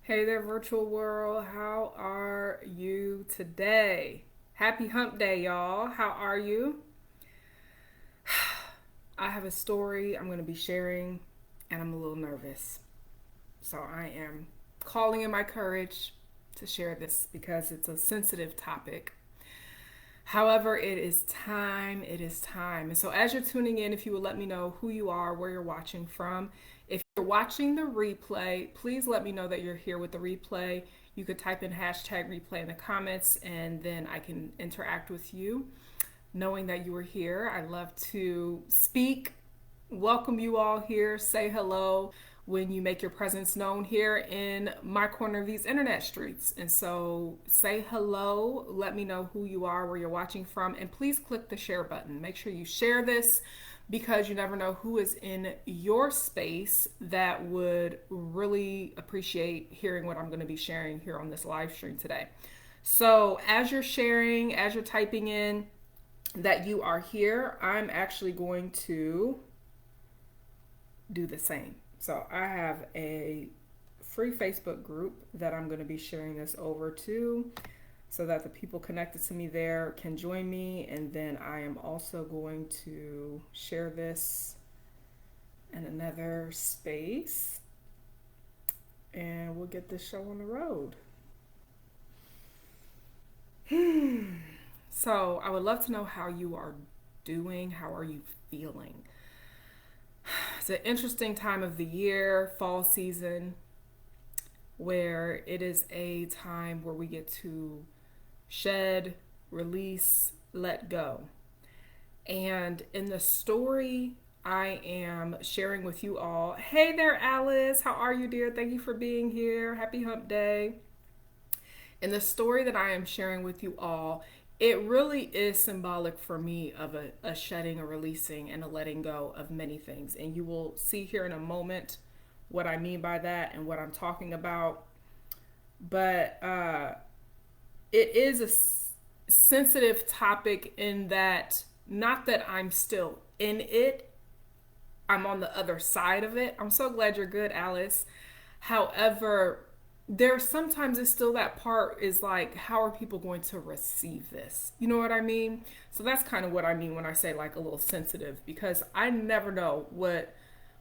Hey there, virtual world. How are you today? Happy hump day, y'all. How are you? I have a story I'm going to be sharing, and I'm a little nervous. So I am calling in my courage to share this because it's a sensitive topic. However, it is time. It is time. And so, as you're tuning in, if you would let me know who you are, where you're watching from. If you're watching the replay, please let me know that you're here with the replay. You could type in hashtag replay in the comments, and then I can interact with you. Knowing that you are here, I love to speak, welcome you all here, say hello when you make your presence known here in my corner of these internet streets. And so say hello, let me know who you are, where you're watching from, and please click the share button. Make sure you share this because you never know who is in your space that would really appreciate hearing what I'm going to be sharing here on this live stream today. So as you're sharing, as you're typing in that you are here, I'm actually going to do the same. So I have a free Facebook group that I'm going to be sharing this over to so that the people connected to me there can join me. And then I am also going to share this in another space and we'll get this show on the road. So I would love to know how you are doing. How are you feeling? It's an interesting time of the year, fall season, where it is a time where we get to shed, release, let go. And in the story I am sharing with you all, hey there, Alice. How are you, dear? Thank you for being here. Happy hump day. In the story that I am sharing with you all, it really is symbolic for me of a shedding, a releasing, and a letting go of many things. And you will see here in a moment what I mean by that and what I'm talking about. But it is a sensitive topic in that, not that I'm still in it, I'm on the other side of it. I'm so glad you're good, Alice. However, there sometimes is still that part is like, how are people going to receive this? You know what I mean? So that's kind of what I mean when I say like a little sensitive, because I never know what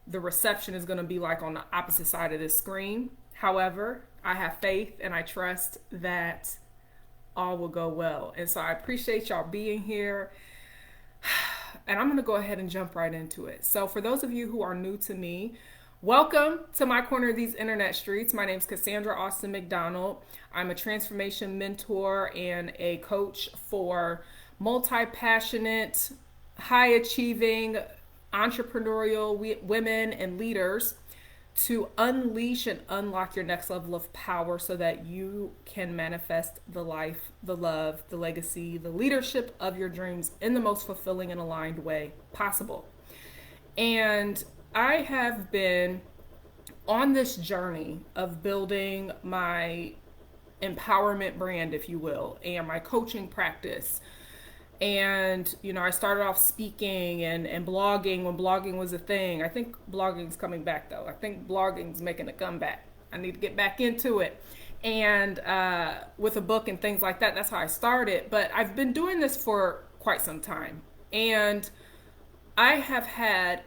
the reception is going to be like on the opposite side of this screen. However, I have faith and I trust that all will go well. And so I appreciate y'all being here. And I'm going to go ahead and jump right into it. So for those of you who are new to me, welcome to my corner of these internet streets. My name is Casandra Austin McDonald. I'm a transformation mentor and a coach for multi-passionate, high-achieving, entrepreneurial women and leaders to unleash and unlock your next level of power so that you can manifest the life, the love, the legacy, the leadership of your dreams in the most fulfilling and aligned way possible. And I have been on this journey of building my empowerment brand, if you will, and my coaching practice. And, you know, I started off speaking and blogging when blogging was a thing. I think blogging's coming back, though. I think blogging's making a comeback. I need to get back into it. And with a book and things like that, that's how I started. But I've been doing this for quite some time. And I have had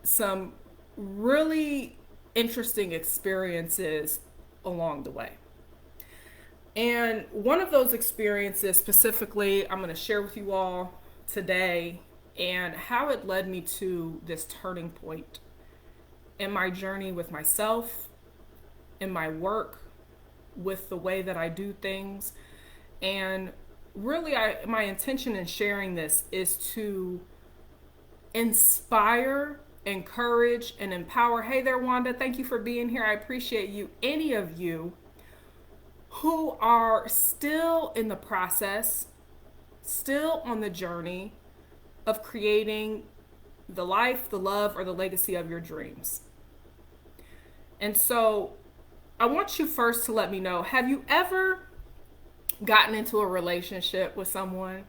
some really interesting experiences along the way. And one of those experiences specifically, I'm going to share with you all today and how it led me to this turning point in my journey with myself, in my work, with the way that I do things. And really, my intention in sharing this is to inspire, encourage, and empower. Hey there, Wanda. Thank you for being here. I appreciate you. Any of you who are still in the process, still on the journey of creating the life, the love, or the legacy of your dreams. And so I want you first to let me know, have you ever gotten into a relationship with someone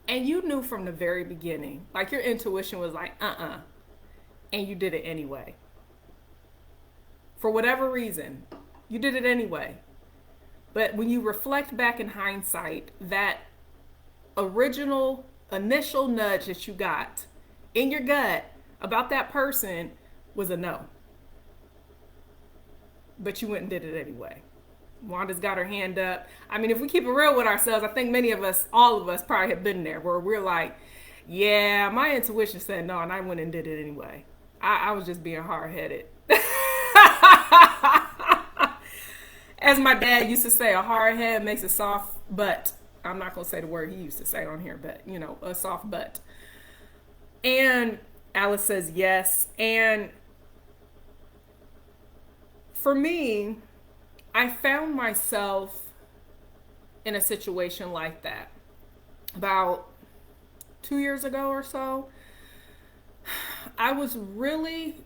and you knew from the very beginning, like your intuition was like, and you did it anyway? For whatever reason, You did it anyway. But when you reflect back in hindsight, that original initial nudge that you got in your gut about that person was a no. But you went and did it anyway. Wanda's got her hand up. I mean, if we keep it real with ourselves, I think many of us, all of us, probably have been there where we're like, yeah, my intuition said no, and I went and did it anyway. I was just being hard headed. As my dad used to say, a hard head makes a soft butt. I'm not going to say the word he used to say on here, but a soft butt. And Alice says yes. And for me, I found myself in a situation like that about 2 years ago or so. I was really,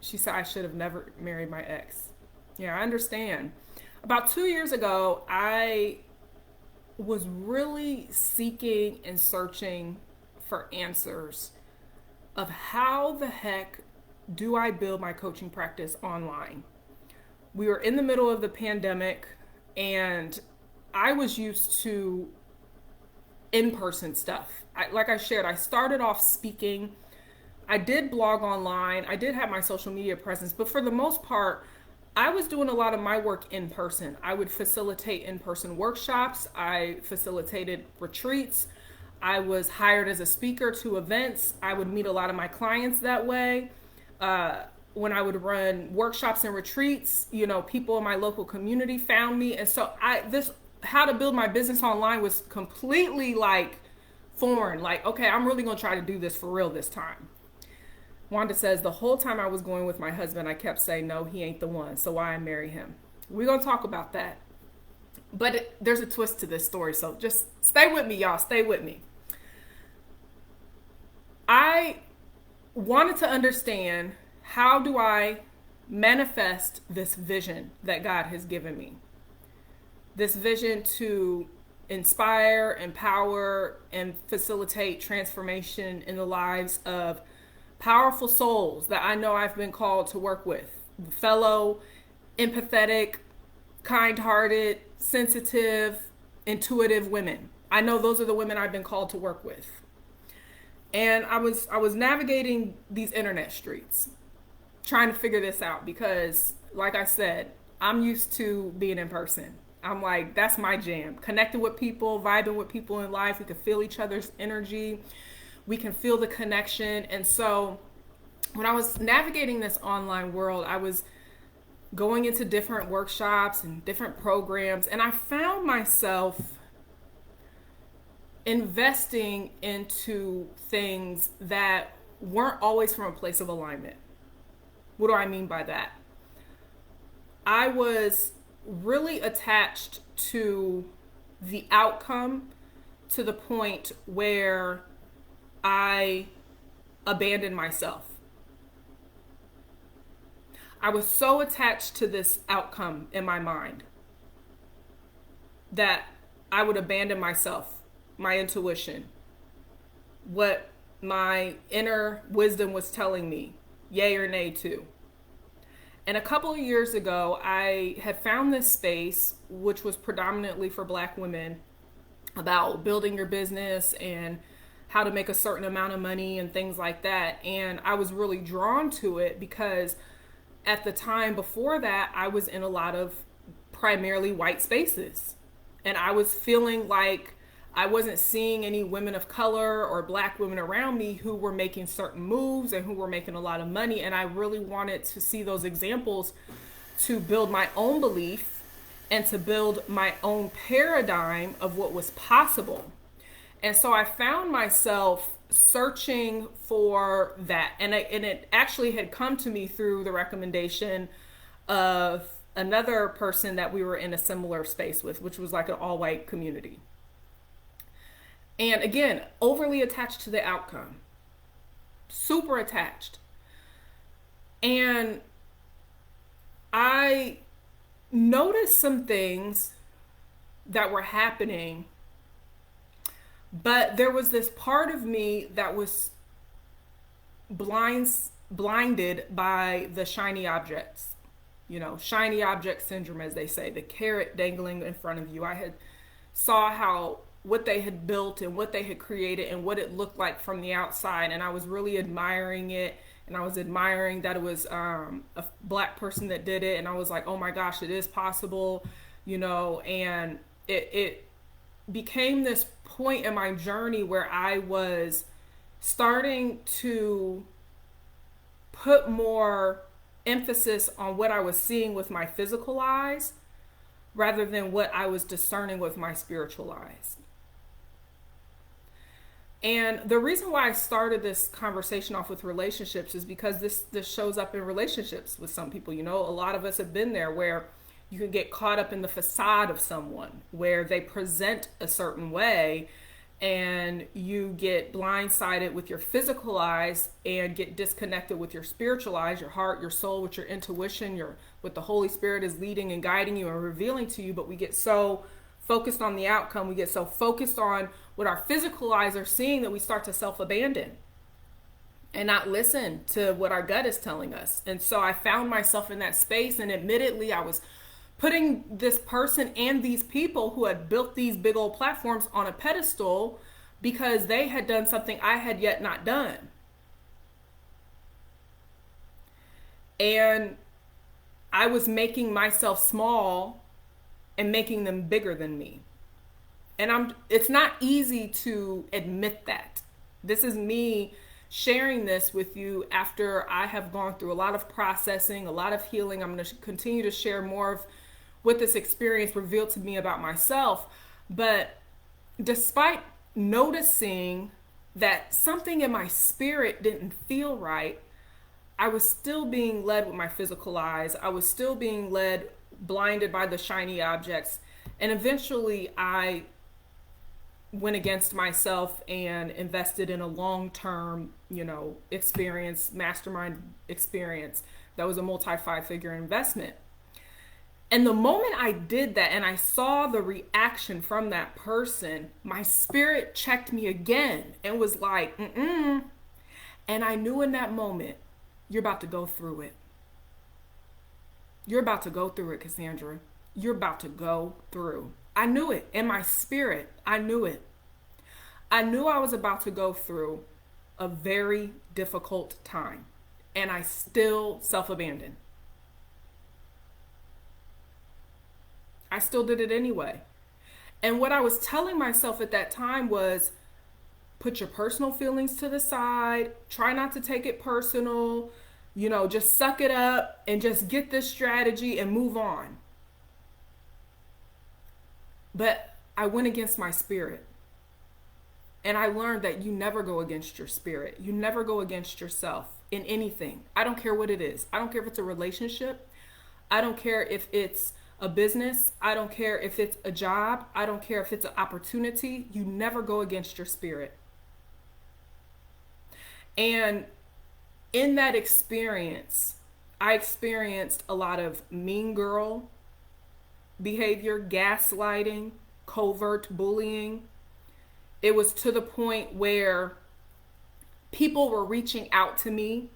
she said I should have never married my ex. Yeah, I understand. About 2 years ago, I was really seeking and searching for answers of how the heck do I build my coaching practice online. We were in the middle of the pandemic, and I was used to in-person stuff. Like I shared, I started off speaking. I did blog online. I did have my social media presence, but for the most part, I was doing a lot of my work in person. I would facilitate in-person workshops. I facilitated retreats. I was hired as a speaker to events. I would meet a lot of my clients that way. When I would run workshops and retreats, people in my local community found me. And so this how to build my business online was completely like foreign. Like, okay, I'm really going to try to do this for real this time. Wanda says, the whole time I was going with my husband, I kept saying, no, he ain't the one. So why I marry him? We're going to talk about that. But there's a twist to this story. So just stay with me, y'all. Stay with me. I wanted to understand, how do I manifest this vision that God has given me? This vision to inspire, empower, and facilitate transformation in the lives of powerful souls that I know I've been called to work with. Fellow, empathetic, kind-hearted, sensitive, intuitive women. I know those are the women I've been called to work with. And I was navigating these internet streets, trying to figure this out because, like I said, I'm used to being in person. I'm like, that's my jam. Connecting with people, vibing with people in life. We can feel each other's energy. We can feel the connection. And so when I was navigating this online world, I was going into different workshops and different programs, and I found myself investing into things that weren't always from a place of alignment. What do I mean by that? I was really attached to the outcome to the point where I abandoned myself. I was so attached to this outcome in my mind that I would abandon myself, my intuition, what my inner wisdom was telling me, yay or nay to. And a couple of years ago, I had found this space, which was predominantly for Black women, about building your business and how to make a certain amount of money and things like that. And I was really drawn to it because at the time before that, I was in a lot of primarily white spaces. And I was feeling like I wasn't seeing any women of color or Black women around me who were making certain moves and who were making a lot of money. And I really wanted to see those examples to build my own belief and to build my own paradigm of what was possible. And so I found myself searching for that. And it actually had come to me through the recommendation of another person that we were in a similar space with, which was like an all-white community. And again, overly attached to the outcome, super attached. And I noticed some things that were happening, but there was this part of me that was blinded by the shiny objects. shiny object syndrome, as they say, the carrot dangling in front of you. I had saw how what they had built and what they had created and what it looked like from the outside, and I was really admiring it. And I was admiring that it was a Black person that did it, and I was like, oh my gosh, it is possible, and it became this point in my journey where I was starting to put more emphasis on what I was seeing with my physical eyes rather than what I was discerning with my spiritual eyes. And the reason why I started this conversation off with relationships is because this shows up in relationships with some people. A lot of us have been there where you can get caught up in the facade of someone, where they present a certain way, and you get blindsided with your physical eyes and get disconnected with your spiritual eyes, your heart, your soul, with your intuition, what the Holy Spirit is leading and guiding you and revealing to you. But we get so focused on the outcome, we get so focused on what our physical eyes are seeing that we start to self-abandon and not listen to what our gut is telling us. And so I found myself in that space, and admittedly I was putting this person and these people who had built these big old platforms on a pedestal because they had done something I had yet not done. And I was making myself small and making them bigger than me. And it's not easy to admit that. This is me sharing this with you after I have gone through a lot of processing, a lot of healing. I'm going to continue to share more of what this experience revealed to me about myself. But despite noticing that something in my spirit didn't feel right, I was still being led with my physical eyes. I was still being led, blinded by the shiny objects. And eventually I went against myself and invested in a long-term, experience, mastermind experience that was a multi-5-figure investment. And the moment I did that and I saw the reaction from that person, my spirit checked me again and was like, And I knew in that moment, you're about to go through it. You're about to go through it, Casandra. You're about to go through. I knew it in my spirit. I knew it. I knew I was about to go through a very difficult time, and I still self-abandoned. I still did it anyway. And what I was telling myself at that time was, put your personal feelings to the side, try not to take it personal, just suck it up and just get this strategy and move on. But I went against my spirit. And I learned that you never go against your spirit. You never go against yourself in anything. I don't care what it is. I don't care if it's a relationship. I don't care if it's a business. I don't care if it's a job. I don't care if it's an opportunity. You never go against your spirit. And in that experience, I experienced a lot of mean girl behavior, gaslighting, covert bullying. It was to the point where people were reaching out to me,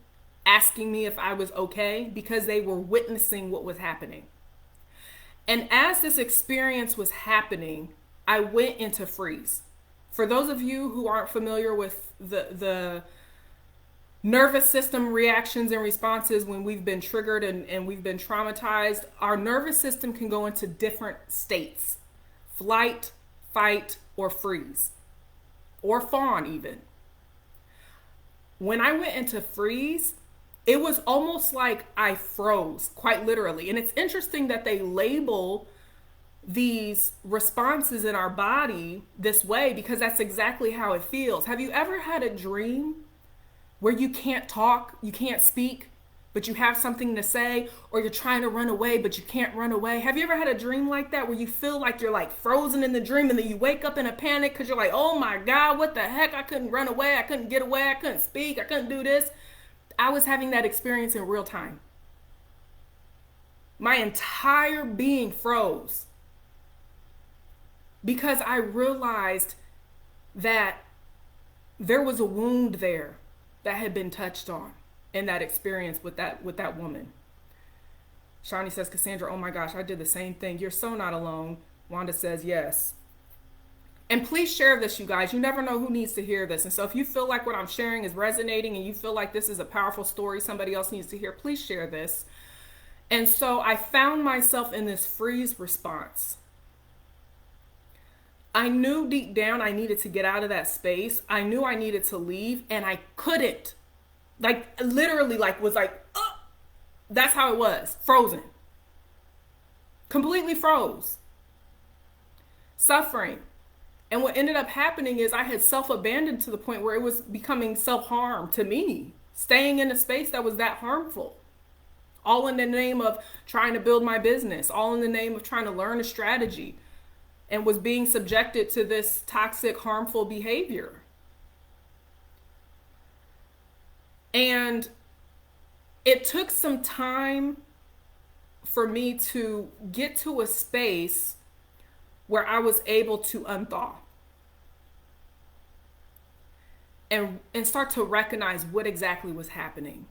asking me if I was okay because they were witnessing what was happening. And as this experience was happening, I went into freeze. For those of you who aren't familiar with the nervous system reactions and responses when we've been triggered and we've been traumatized, our nervous system can go into different states: flight, fight, or freeze, or fawn even. When I went into freeze, it was almost like I froze, quite literally. And it's interesting that they label these responses in our body this way because that's exactly how it feels. Have you ever had a dream where you can't talk, you can't speak, but you have something to say, or you're trying to run away, but you can't run away? Have you ever had a dream like that where you feel like you're like frozen in the dream and then you wake up in a panic because you're like, oh my God, what the heck? I couldn't run away. I couldn't get away. I couldn't speak. I couldn't do this. I was having that experience in real time. My entire being froze because I realized that there was a wound there that had been touched on in that experience with that woman. Shawnee says, Cassandra, oh my gosh, I did the same thing. You're so not alone. Wanda says, yes. And please share this, you guys. You never know who needs to hear this. And so if you feel like what I'm sharing is resonating and you feel like this is a powerful story somebody else needs to hear, please share this. And so I found myself in this freeze response. I knew deep down I needed to get out of that space. I knew I needed to leave, and I couldn't. Like, literally, like, was like, that's how it was. Frozen. Completely froze. Suffering. And what ended up happening is I had self-abandoned to the point where it was becoming self-harm to me. Staying in a space that was that harmful. All in the name of trying to build my business. All in the name of trying to learn a strategy. And was being subjected to this toxic, harmful behavior. And it took some time for me to get to a space where I was able to unthaw. And start to recognize what exactly was happening.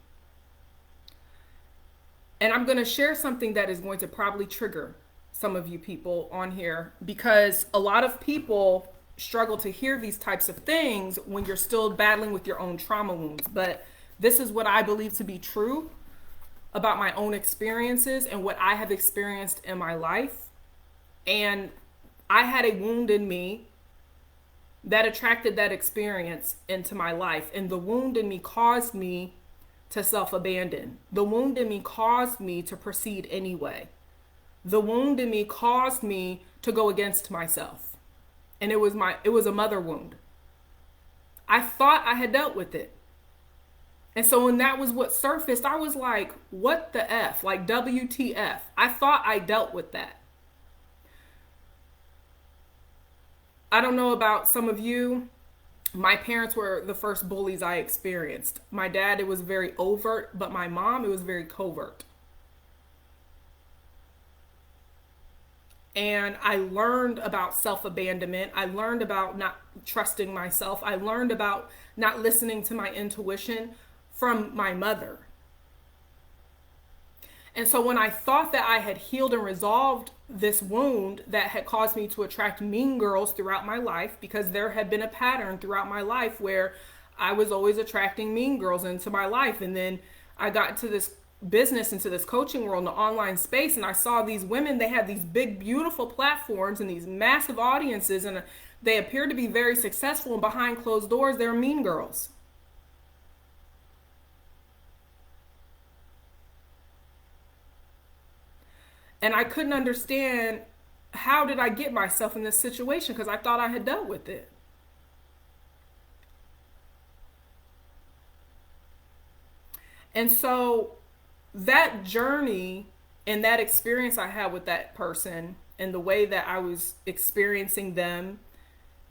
And I'm going to share something that is going to probably trigger some of you people on here, because a lot of people struggle to hear these types of things when you're still battling with your own trauma wounds. But this is what I believe to be true about my own experiences and what I have experienced in my life. And I had a wound in me that attracted that experience into my life. And the wound in me caused me to self-abandon. The wound in me caused me to proceed anyway. The wound in me caused me to go against myself. And it was a mother wound. I thought I had dealt with it. And so when that was what surfaced, I was like, what the F? Like, WTF. I thought I dealt with that. I don't know about some of you. My parents were the first bullies I experienced. My dad, it was very overt, but my mom, it was very covert. And I learned about self-abandonment. I learned about not trusting myself. I learned about not listening to my intuition from my mother. And so when I thought that I had healed and resolved this wound that had caused me to attract mean girls throughout my life, because there had been a pattern throughout my life where I was always attracting mean girls into my life. And then I got into this business, into this coaching world, in the online space, and I saw these women, they had these big, beautiful platforms and these massive audiences, and they appeared to be very successful, and behind closed doors, they're mean girls. And I couldn't understand, how did I get myself in this situation, because I thought I had dealt with it. And so that journey and that experience I had with that person, and the way that I was experiencing them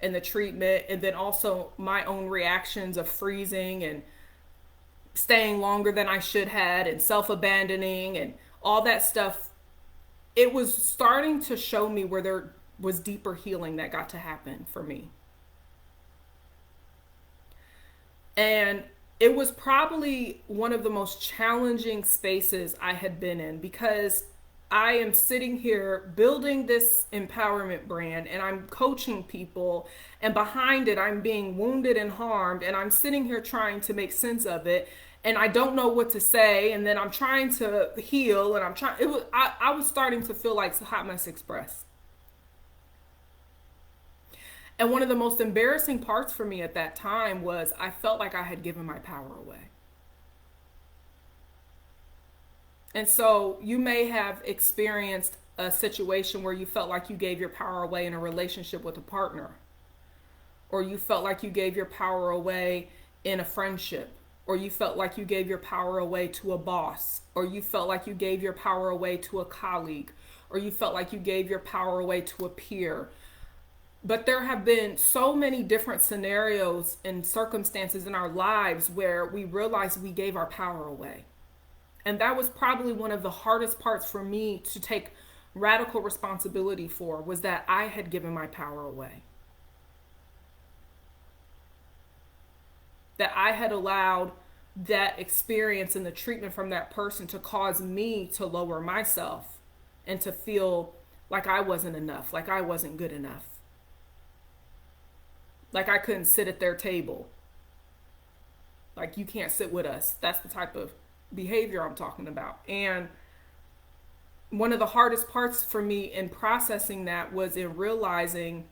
and the treatment, and then also my own reactions of freezing and staying longer than I should had and self-abandoning and all that stuff, it was starting to show me where there was deeper healing that got to happen for me. And it was probably one of the most challenging spaces I had been in, because I am sitting here building this empowerment brand, and I'm coaching people, and behind it I'm being wounded and harmed, and I'm sitting here trying to make sense of it, and I don't know what to say, and then I'm trying to heal, and I was starting to feel like Hot Mess Express. And one of the most embarrassing parts for me at that time was I felt like I had given my power away. And so you may have experienced a situation where you felt like you gave your power away in a relationship with a partner, or you felt like you gave your power away in a friendship, or you felt like you gave your power away to a boss, or you felt like you gave your power away to a colleague, or you felt like you gave your power away to a peer. But there have been so many different scenarios and circumstances in our lives where we realized we gave our power away. And that was probably one of the hardest parts for me to take radical responsibility for, was that I had given my power away. That I had allowed that experience and the treatment from that person to cause me to lower myself and to feel like I wasn't enough, like I wasn't good enough, like I couldn't sit at their table, like you can't sit with us. That's the type of behavior I'm talking about. And one of the hardest parts for me in processing that was in realizing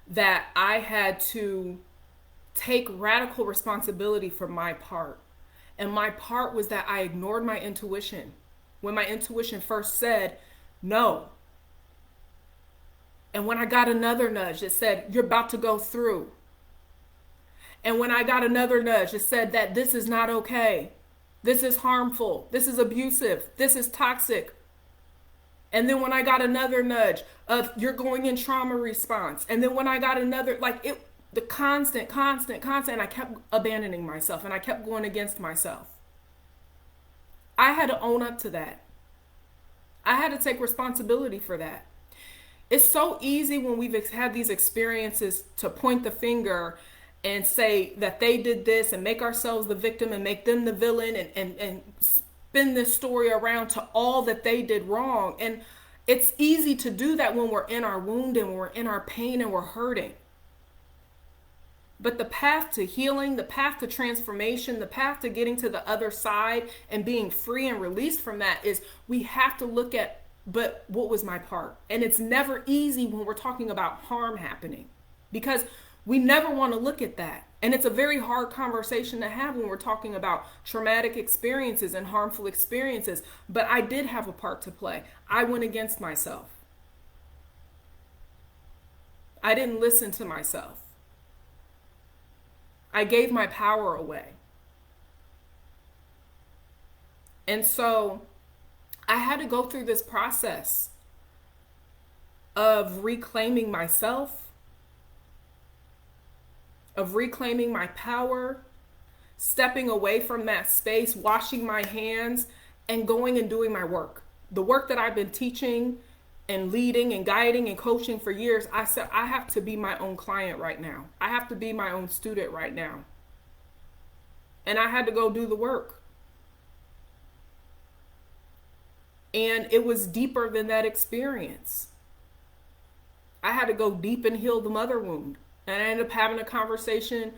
that I had to take radical responsibility for my part. And my part was that I ignored my intuition. When my intuition first said no. And when I got another nudge that said, you're about to go through. And when I got another nudge that said that this is not okay. This is harmful. This is abusive. This is toxic. And then when I got another nudge of you're going in trauma response. And then when I got another, like it, the constant, and I kept abandoning myself and I kept going against myself. I had to own up to that. I had to take responsibility for that. It's so easy when we've had these experiences to point the finger and say that they did this and make ourselves the victim and make them the villain and spin this story around to all that they did wrong. And it's easy to do that when we're in our wound and when we're in our pain and we're hurting. But the path to healing, the path to transformation, the path to getting to the other side and being free and released from that is we have to look at, but what was my part? And it's never easy when we're talking about harm happening because we never want to look at that. And it's a very hard conversation to have when we're talking about traumatic experiences and harmful experiences. But I did have a part to play. I went against myself. I didn't listen to myself. I gave my power away. And so I had to go through this process of reclaiming myself, of reclaiming my power, stepping away from that space, washing my hands, and going and doing my work. The work that I've been teaching and leading and guiding and coaching for years, I said, I have to be my own client right now. I have to be my own student right now. And I had to go do the work. And it was deeper than that experience. I had to go deep and heal the mother wound. And I ended up having a conversation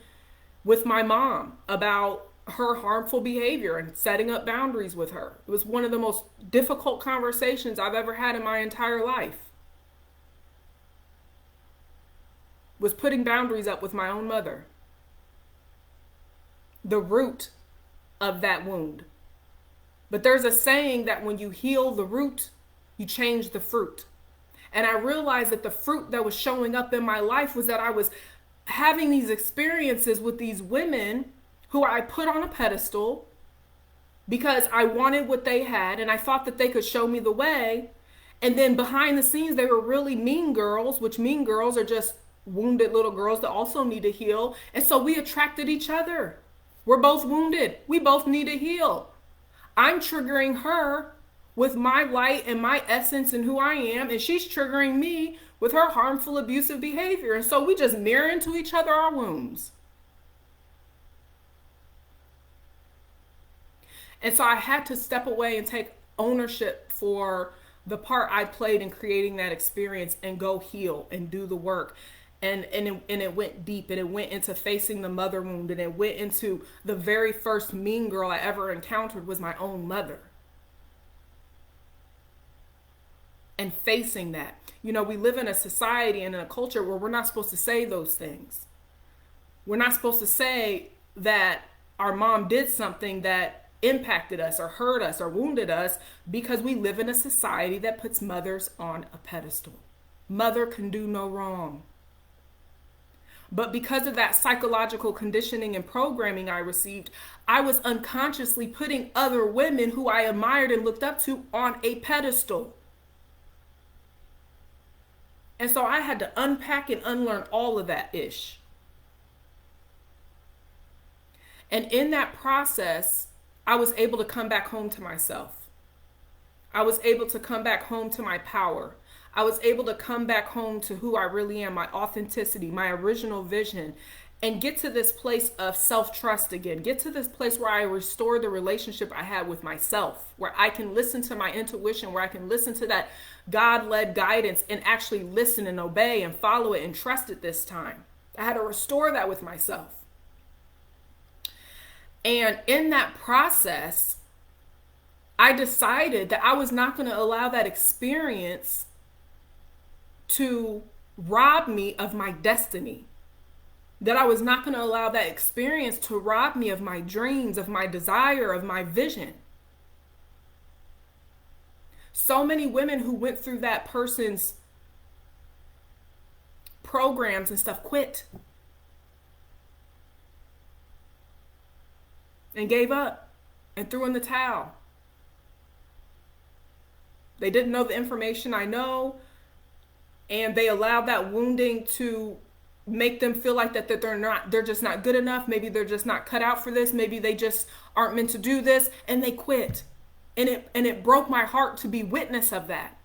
with my mom about her harmful behavior and setting up boundaries with her. It was one of the most difficult conversations I've ever had in my entire life. Was putting boundaries up with my own mother. The root of that wound. But there's a saying that when you heal the root, you change the fruit. And I realized that the fruit that was showing up in my life was that I was having these experiences with these women who I put on a pedestal because I wanted what they had and I thought that they could show me the way. And then behind the scenes, they were really mean girls, which mean girls are just wounded little girls that also need to heal. And so we attracted each other. We're both wounded. We both need to heal. I'm triggering her with my light and my essence and who I am, and she's triggering me with her harmful, abusive behavior. And so we just mirror into each other our wounds. And so I had to step away and take ownership for the part I played in creating that experience and go heal and do the work. And it went deep, and it went into facing the mother wound, and it went into the very first mean girl I ever encountered was my own mother. And facing that. You know, we live in a society and in a culture where we're not supposed to say those things. We're not supposed to say that our mom did something that impacted us or hurt us or wounded us because we live in a society that puts mothers on a pedestal. Mother can do no wrong. But because of that psychological conditioning and programming I received, I was unconsciously putting other women who I admired and looked up to on a pedestal. And so I had to unpack and unlearn all of that ish. And in that process, I was able to come back home to myself. I was able to come back home to my power. I was able to come back home to who I really am, my authenticity, my original vision. and get to this place of self-trust again. Get to this place where I restore the relationship I had with myself, where I can listen to my intuition, where I can listen to that God-led guidance and actually listen and obey and follow it and trust it this time. I had to restore that with myself. And in that process, I decided that I was not going to allow that experience to rob me of my destiny. That I was not going to allow that experience to rob me of my dreams, of my desire, of my vision. So many women who went through that person's programs and stuff quit and gave up and threw in the towel. They didn't know the information I know, and they allowed that wounding to make them feel like that they're just not good enough. Maybe they're just not cut out for this. Maybe they just aren't meant to do this, and they quit. And it broke my heart to be witness of that.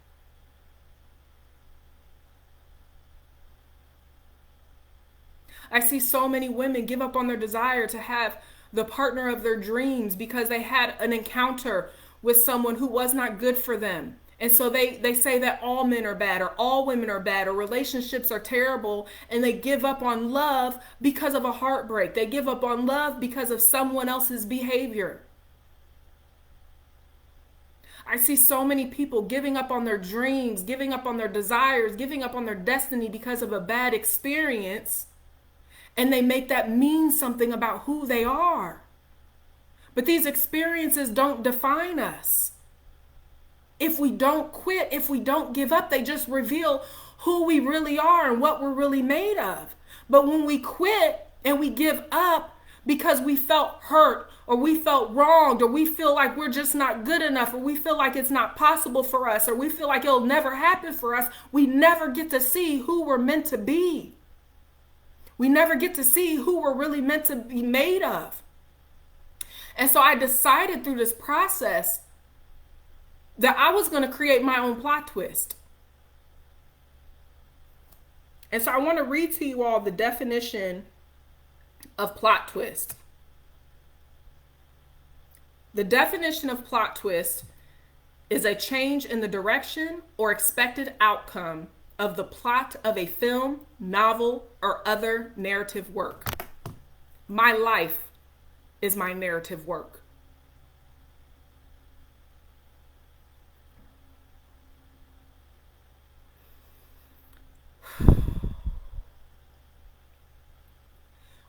I see so many women give up on their desire to have the partner of their dreams because they had an encounter with someone who was not good for them. And so they say that all men are bad, or all women are bad, or relationships are terrible, and they give up on love because of a heartbreak. They give up on love because of someone else's behavior. I see so many people giving up on their dreams, giving up on their desires, giving up on their destiny because of a bad experience, and they make that mean something about who they are. But these experiences don't define us. If we don't quit, if we don't give up, they just reveal who we really are and what we're really made of. But when we quit and we give up because we felt hurt, or we felt wronged, or we feel like we're just not good enough, or we feel like it's not possible for us, or we feel like it'll never happen for us, we never get to see who we're meant to be. We never get to see who we're really meant to be made of. And so I decided through this process that I was going to create my own plot twist. And so I want to read to you all the definition of plot twist. The definition of plot twist is a change in the direction or expected outcome of the plot of a film, novel, or other narrative work. My life is my narrative work.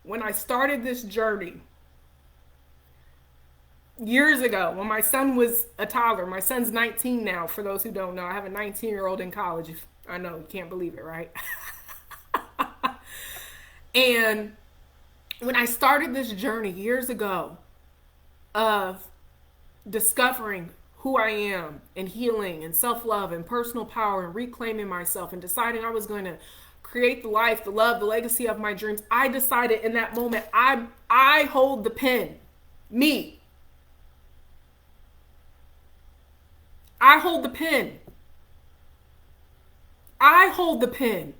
When I started this journey years ago, when my son was a toddler, my son's 19 now, for those who don't know, I have a 19-year-old in college. I know, you can't believe it, right? And when I started this journey years ago of discovering who I am and healing and self-love and personal power and reclaiming myself and deciding I was going to create the life, the love, the legacy of my dreams, I decided in that moment, I hold the pen. Me. I hold the pen. I hold the pen.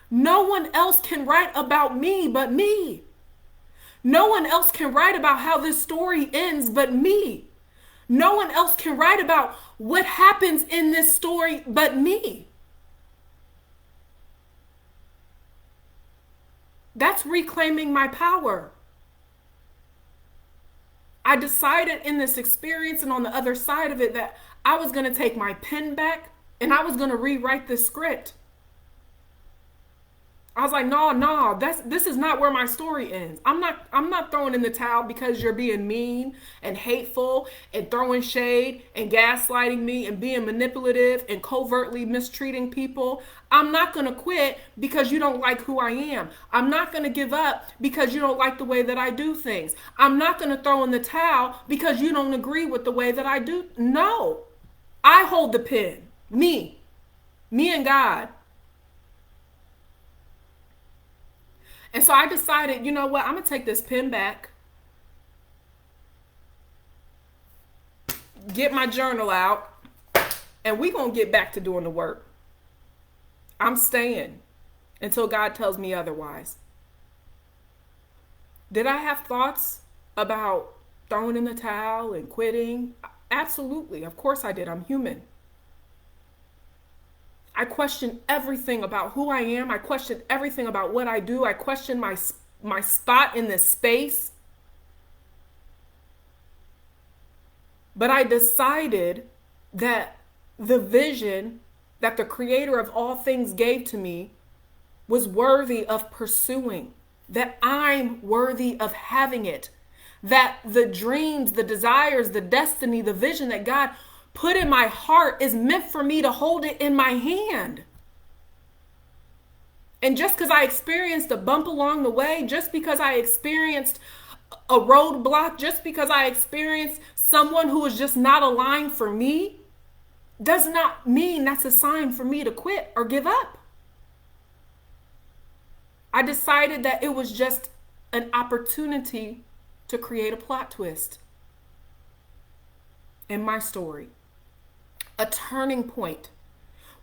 No one else can write about me but me. No one else can write about how this story ends but me. No one else can write about what happens in this story but me. That's reclaiming my power. I decided in this experience and on the other side of it that I was going to take my pen back and I was going to rewrite this script. I was like, no, this is not where my story ends. I'm not throwing in the towel because you're being mean and hateful and throwing shade and gaslighting me and being manipulative and covertly mistreating people. I'm not going to quit because you don't like who I am. I'm not going to give up because you don't like the way that I do things. I'm not going to throw in the towel because you don't agree with the way that I do. No, I hold the pen. Me and God. And so I decided, you know what? I'm going to take this pen back, get my journal out, and we're going to get back to doing the work. I'm staying until God tells me otherwise. Did I have thoughts about throwing in the towel and quitting? Absolutely. Of course I did. I'm human. I question everything about who I am. I question everything about what I do. I question my spot in this space. But I decided that the vision that the creator of all things gave to me was worthy of pursuing, that I'm worthy of having it, that the dreams, the desires, the destiny, the vision that God put in my heart is meant for me to hold it in my hand. And just because I experienced a bump along the way, just because I experienced a roadblock, just because I experienced someone who was just not aligned for me, does not mean that's a sign for me to quit or give up. I decided that it was just an opportunity to create a plot twist in my story, a turning point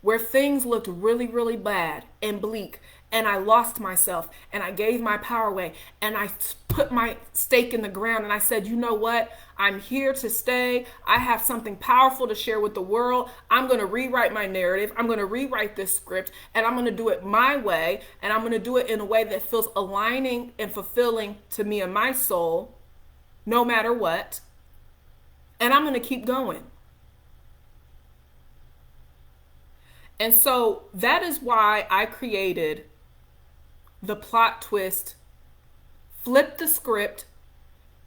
where things looked really, really bad and bleak, and I lost myself, and I gave my power away, and I put my stake in the ground, and I said, you know what? I'm here to stay. I have something powerful to share with the world. I'm going to rewrite my narrative. I'm going to rewrite this script, and I'm going to do it my way, and I'm going to do it in a way that feels aligning and fulfilling to me and my soul, no matter what, and I'm going to keep going. And so that is why I created the plot twist, flip the script,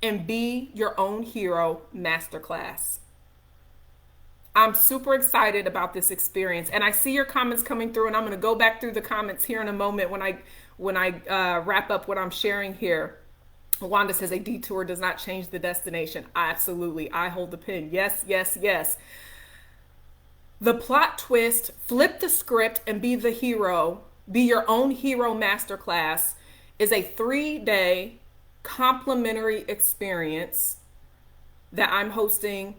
and be your own hero masterclass. I'm super excited about this experience, and I see your comments coming through, and I'm going to go back through the comments here in a moment when I wrap up what I'm sharing here. Wanda says a detour does not change the destination. Absolutely. I hold the pen. Yes, yes, yes. The plot twist, flip the script and be the hero, be your own hero masterclass is a 3-day complimentary experience that I'm hosting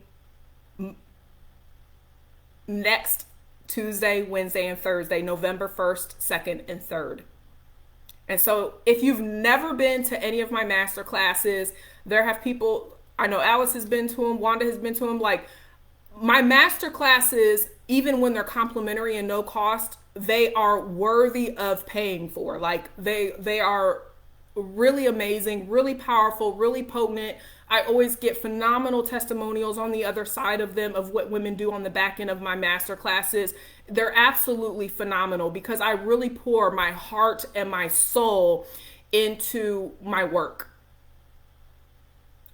next Tuesday, Wednesday, and Thursday, November 1st, 2nd, and 3rd. And so if you've never been to any of my master classes, there have people, I know Alice has been to them, Wanda has been to them, like my master classes, even when they're complimentary and no cost, they are worthy of paying for. Like they are really amazing, really powerful, really potent. I always get phenomenal testimonials on the other side of them of what women do on the back end of my master classes. They're absolutely phenomenal because I really pour my heart and my soul into my work.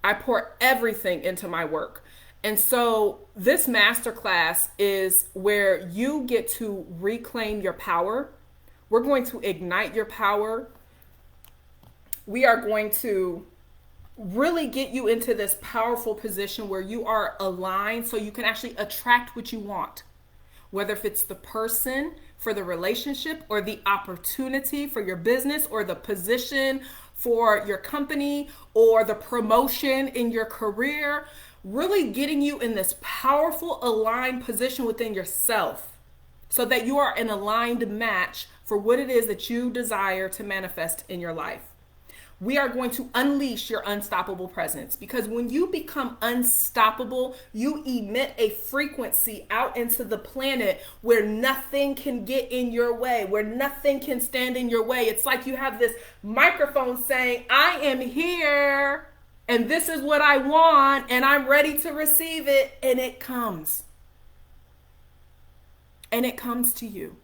I pour everything into my work. And so this masterclass is where you get to reclaim your power. We're going to ignite your power. We are going to really get you into this powerful position where you are aligned so you can actually attract what you want. Whether if it's the person for the relationship or the opportunity for your business or the position for your company or the promotion in your career, really getting you in this powerful aligned position within yourself so that you are an aligned match for what it is that you desire to manifest in your life. We are going to unleash your unstoppable presence because when you become unstoppable, you emit a frequency out into the planet where nothing can get in your way, where nothing can stand in your way. It's like you have this microphone saying, I am here and this is what I want and I'm ready to receive it. And it comes. And it comes to you.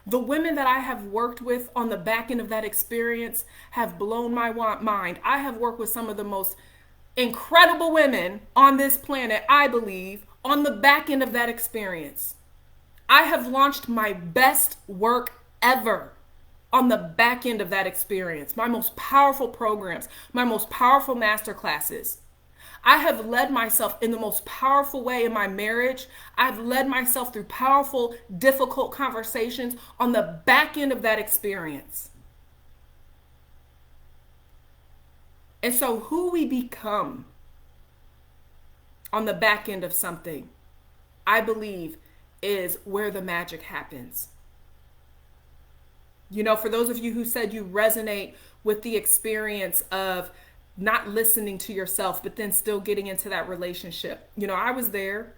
The women that I have worked with on the back end of that experience have blown my mind. I have worked with some of the most incredible women on this planet, I believe, on the back end of that experience. I have launched my best work ever on the back end of that experience. My most powerful programs, my most powerful masterclasses. I have led myself in the most powerful way in my marriage. I've led myself through powerful, difficult conversations on the back end of that experience. And so who we become on the back end of something, I believe, is where the magic happens. You know, for those of you who said you resonate with the experience of not listening to yourself, but then still getting into that relationship. You know, I was there.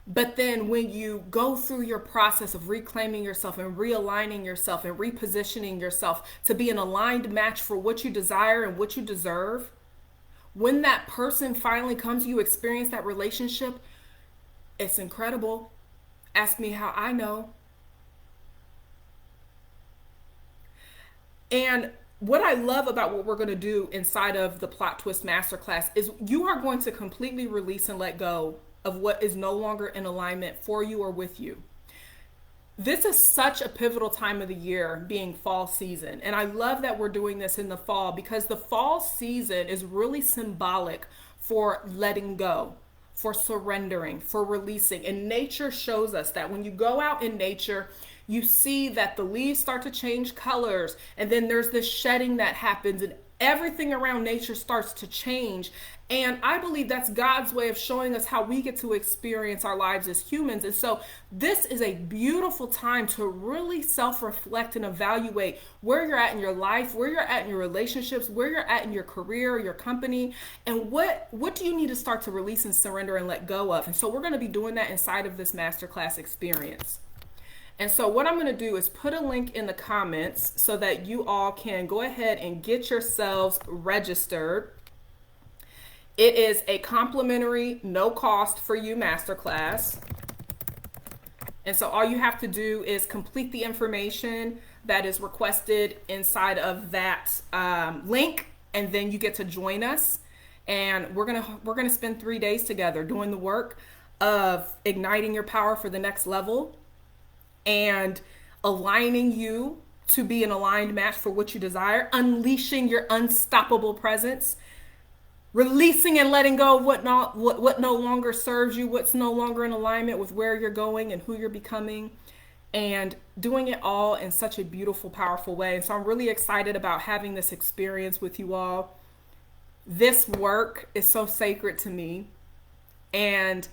But then when you go through your process of reclaiming yourself and realigning yourself and repositioning yourself to be an aligned match for what you desire and what you deserve, when that person finally comes, you experience that relationship, it's incredible. Ask me how I know. And what I love about what we're going to do inside of the Plot Twist Masterclass is you are going to completely release and let go of what is no longer in alignment for you or with you. This is such a pivotal time of the year, being fall season. And I love that we're doing this in the fall because the fall season is really symbolic for letting go, for surrendering, for releasing. And nature shows us that when you go out in nature, you see that the leaves start to change colors, and then there's this shedding that happens, and everything around nature starts to change. And I believe that's God's way of showing us how we get to experience our lives as humans. And so this is a beautiful time to really self-reflect and evaluate where you're at in your life, where you're at in your relationships, where you're at in your career, your company, and what do you need to start to release and surrender and let go of. And so we're going to be doing that inside of this masterclass experience. And so what I'm going to do is put a link in the comments so that you all can go ahead and get yourselves registered. It is a complimentary, no cost for you masterclass. And so all you have to do is complete the information that is requested inside of that link, and then you get to join us. And we're gonna spend 3 days together doing the work of igniting your power for the next level and aligning you to be an aligned match for what you desire, unleashing your unstoppable presence, releasing and letting go of what no longer serves you, what's no longer in alignment with where you're going and who you're becoming, and doing it all in such a beautiful, powerful way. And so I'm really excited about having this experience with you all. This work is so sacred to me, and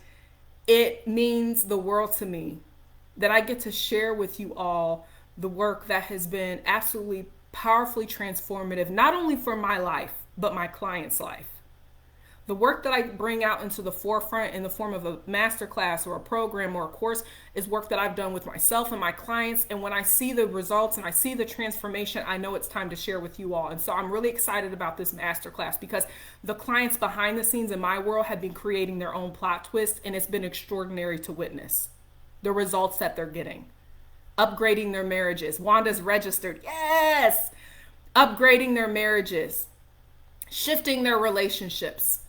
it means the world to me that I get to share with you all the work that has been absolutely powerfully transformative, not only for my life, but my client's life. The work that I bring out into the forefront in the form of a masterclass or a program or a course is work that I've done with myself and my clients. And when I see the results and I see the transformation, I know it's time to share with you all. And so I'm really excited about this masterclass because the clients behind the scenes in my world have been creating their own plot twist, and it's been extraordinary to witness the results that they're getting. Upgrading their marriages. Wanda's registered. Yes! Upgrading their marriages. Shifting their relationships.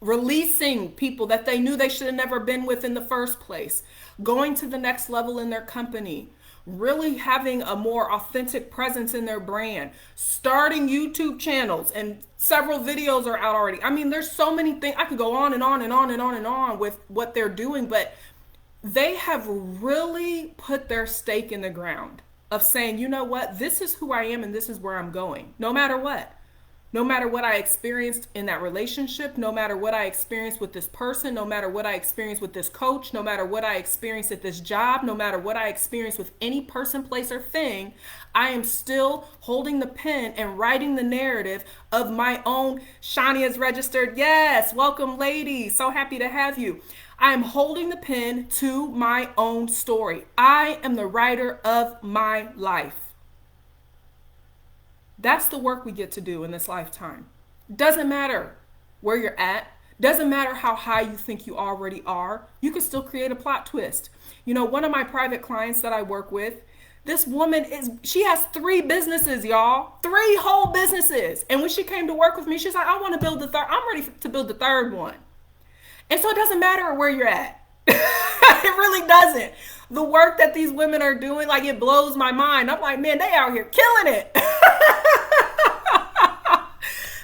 Releasing people that they knew they should have never been with in the first place. Going to the next level in their company. Really having a more authentic presence in their brand. Starting YouTube channels, and several videos are out already. I mean, there's so many things. I could go on and on and on and on and on with what they're doing, but they have really put their stake in the ground of saying, you know what, this is who I am and this is where I'm going. No matter what. No matter what I experienced in that relationship, no matter what I experienced with this person, no matter what I experienced with this coach, no matter what I experienced at this job, no matter what I experienced with any person, place, or thing, I am still holding the pen and writing the narrative of my own. Shania's registered. Yes, welcome ladies. So happy to have you. I am holding the pen to my own story. I am the writer of my life. That's the work we get to do in this lifetime. Doesn't matter where you're at. Doesn't matter how high you think you already are. You can still create a plot twist. You know, one of my private clients that I work with, this woman she has 3 businesses, y'all. 3 whole businesses. And when she came to work with me, she's like, I want to build the third. I'm ready to build the third one. And so it doesn't matter where you're at. It really doesn't. The work that these women are doing, like, it blows my mind. I'm like, man, they out here killing it.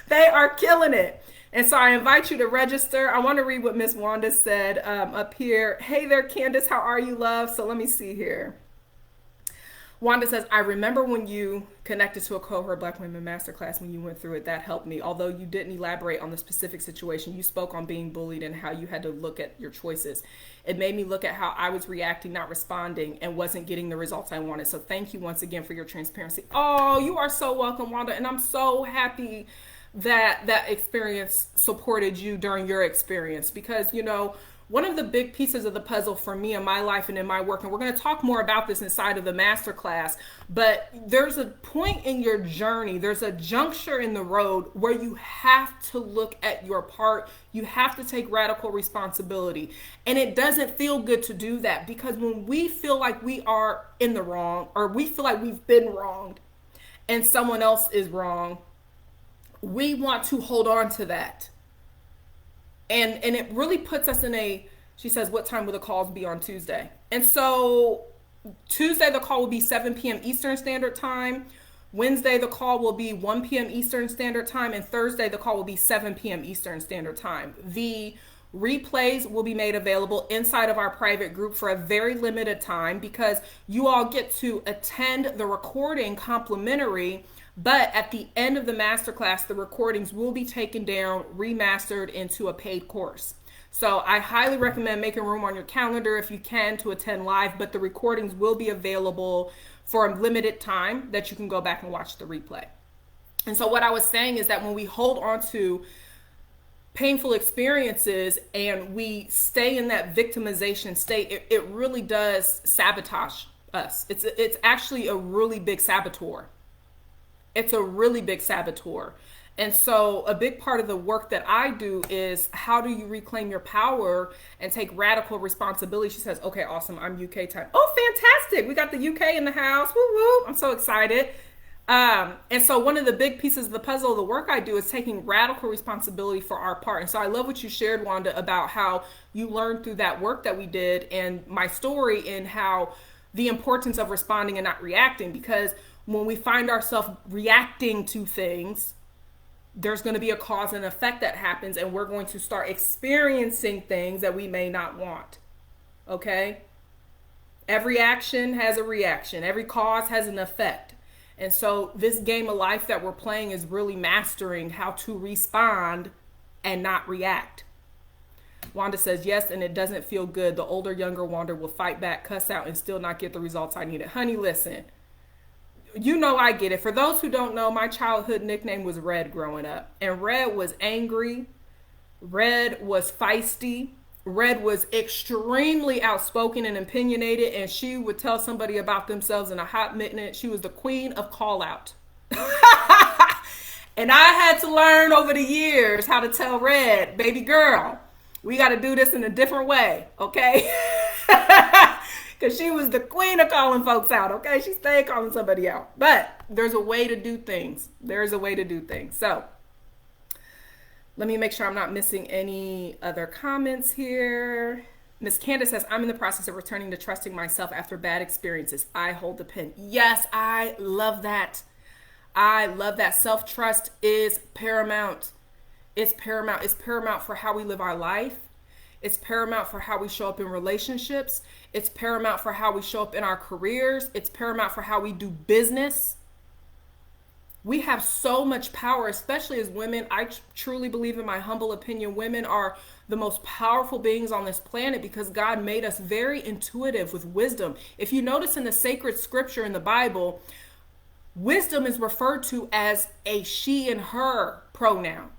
They are killing it. And so I invite you to register. I want to read what Miss Wanda said up here. Hey there, Candace. How are you, love? So let me see here. Wanda says, I remember when you connected to a cohort Black Women Masterclass when you went through it. That helped me. Although you didn't elaborate on the specific situation, you spoke on being bullied and how you had to look at your choices. It made me look at how I was reacting, not responding, and wasn't getting the results I wanted. So thank you once again for your transparency. Oh, you are so welcome, Wanda. And I'm so happy that that experience supported you during your experience, because, you know, one of the big pieces of the puzzle for me in my life and in my work, and we're going to talk more about this inside of the masterclass, but there's a point in your journey, there's a juncture in the road where you have to look at your part. You have to take radical responsibility. And it doesn't feel good to do that, because when we feel like we are in the wrong, or we feel like we've been wronged and someone else is wrong, we want to hold on to that. And it really puts us in a, she says, what time will the calls be on Tuesday? And so Tuesday, the call will be 7 p.m. Eastern Standard Time. Wednesday, the call will be 1 p.m. Eastern Standard Time. And Thursday, the call will be 7 p.m. Eastern Standard Time. The replays will be made available inside of our private group for a very limited time, because you all get to attend the recording complimentary. But at the end of the masterclass, the recordings will be taken down, remastered into a paid course. So I highly recommend making room on your calendar if you can to attend live, but the recordings will be available for a limited time that you can go back and watch the replay. And so what I was saying is that when we hold on to painful experiences and we stay in that victimization state, it really does sabotage us. It's actually a really big saboteur. It's a really big saboteur. And so a big part of the work that I do is, how do you reclaim your power and take radical responsibility? She says, okay, awesome. I'm UK time. Oh, fantastic. We got the UK in the house. Woo woo. I'm so excited. And so one of the big pieces of the puzzle of the work I do is taking radical responsibility for our part. And so I love what you shared, Wanda, about how you learned through that work that we did, and my story, and how the importance of responding and not reacting, because when we find ourselves reacting to things, there's going to be a cause and effect that happens, and we're going to start experiencing things that we may not want. Okay? Every action has a reaction. Every cause has an effect. And so this game of life that we're playing is really mastering how to respond and not react. Wanda says, yes, and it doesn't feel good. The older, younger Wanda will fight back, cuss out, and still not get the results I needed. Honey, listen. You know, I get it. For those who don't know, my childhood nickname was Red growing up. And Red was angry. Red was feisty. Red was extremely outspoken and opinionated. And she would tell somebody about themselves in a hot minute. She was the queen of call out. And I had to learn over the years how to tell Red, baby girl, we got to do this in a different way. Okay. Because she was the queen of calling folks out, okay? She stayed calling somebody out. But there's a way to do things. There's a way to do things. So let me make sure I'm not missing any other comments here. Miss Candace says, I'm in the process of returning to trusting myself after bad experiences. I hold the pen. Yes, I love that. I love that. Self-trust is paramount. It's paramount. It's paramount for how we live our life. It's paramount for how we show up in relationships. It's paramount for how we show up in our careers. It's paramount for how we do business. We have so much power, especially as women. I truly believe, in my humble opinion, women are the most powerful beings on this planet, because God made us very intuitive with wisdom. If you notice in the sacred scripture in the Bible, wisdom is referred to as a she and her pronoun.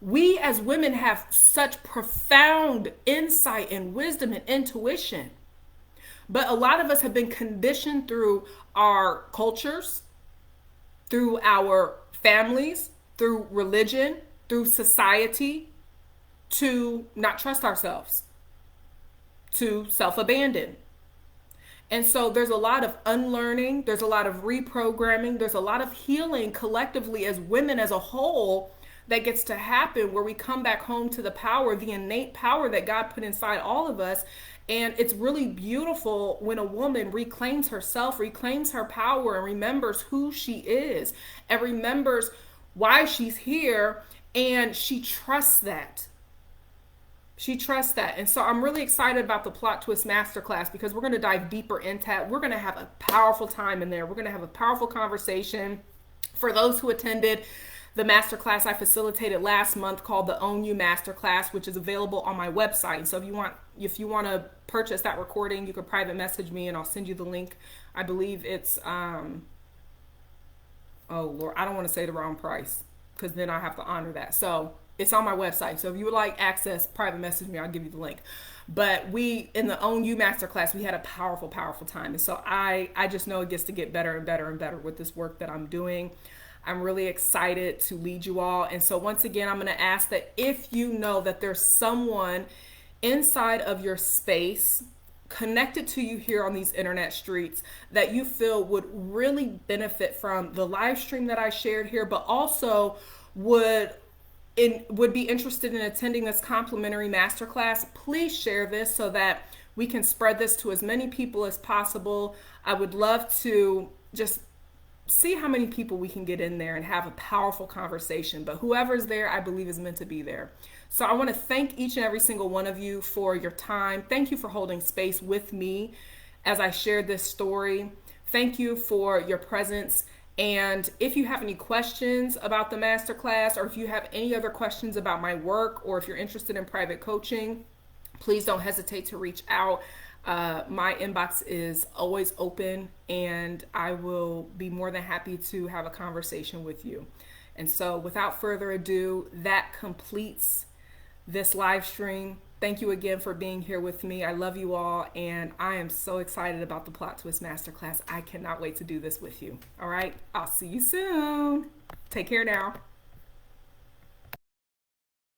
We as women have such profound insight and wisdom and intuition. But a lot of us have been conditioned through our cultures, through our families, through religion, through society, to not trust ourselves, to self-abandon. And so there's a lot of unlearning, there's a lot of reprogramming, there's a lot of healing collectively as women as a whole that gets to happen, where we come back home to the power, the innate power that God put inside all of us. And it's really beautiful when a woman reclaims herself, reclaims her power, and remembers who she is, and remembers why she's here, and she trusts that. She trusts that. And so I'm really excited about the Plot Twist Masterclass because we're going to dive deeper into it. We're going to have a powerful time in there. We're going to have a powerful conversation. For those who attended the masterclass I facilitated last month called the Own You Masterclass, which is available on my website. So if you want to purchase that recording, you can private message me and I'll send you the link. I believe it's oh Lord, I don't want to say the wrong price because then I have to honor that. So it's on my website. So if you would like access, private message me, I'll give you the link. But we, in the Own You Masterclass, we had a powerful, powerful time. And so I just know it gets to get better and better and better with this work that I'm doing. I'm really excited to lead you all. And so once again, I'm going to ask that if you know that there's someone inside of your space connected to you here on these internet streets that you feel would really benefit from the live stream that I shared here, but also would be interested in attending this complimentary masterclass, please share this so that we can spread this to as many people as possible. I would love to just see how many people we can get in there and have a powerful conversation. But whoever's there, I believe is meant to be there. So I want to thank each and every single one of you for your time. Thank you for holding space with me as I shared this story. Thank you for your presence. And if you have any questions about the masterclass, or if you have any other questions about my work, or if you're interested in private coaching, please don't hesitate to reach out. My inbox is always open and I will be more than happy to have a conversation with you. And so without further ado, that completes this live stream. Thank you again for being here with me. I love you all, and I am so excited about the Plot Twist Masterclass. I cannot wait to do this with you. All right, I'll see you soon. Take care now.